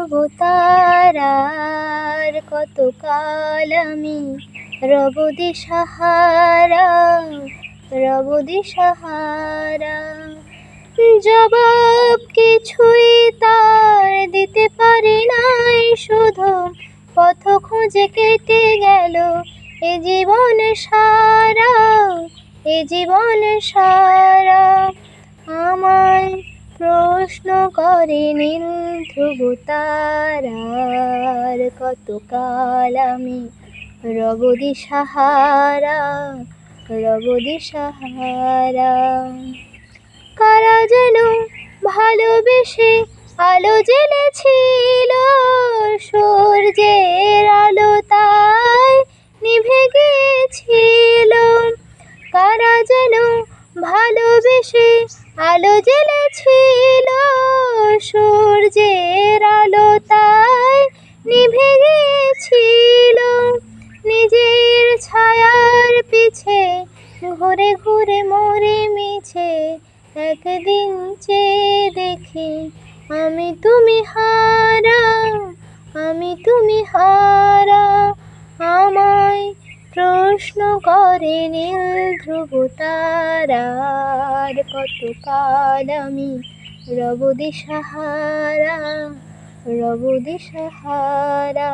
ধ্রুব তারার, কতকাল আমি রব দিশাহারা, রব দিশাহারা। জবাব কিছুই তার দিতে পারি নাই, শুধু পথ খুঁজে কেটে গেল এ জীবন সারা, এ জীবন সারা। আমায় প্রশ্ন করে নীল ধ্রুব তারার, কতকাল আমি রব দিশাহারা, রব দিশাহারা। কারা যেন ভালোবেসে আলো জ্বেলেছিল, সূর্যের আলো তাই নিভে গিয়েছিল। কারা যেন ভালোবেসে আলো জ্বেলেছিল, সূর্যের আলো তাই নিভে গিয়েছিল। নিজের ছায়ার পিছে ঘুরে ঘুরে মরে মিছে, একদিন চেয়ে দেখি আমি তুমি হারা, আমি তুমি হারা। আমায় প্রশ্ন করে নীল ধ্রুব তারার, কতকাল আমি রব দিশাহারা, রব দিশাহারা।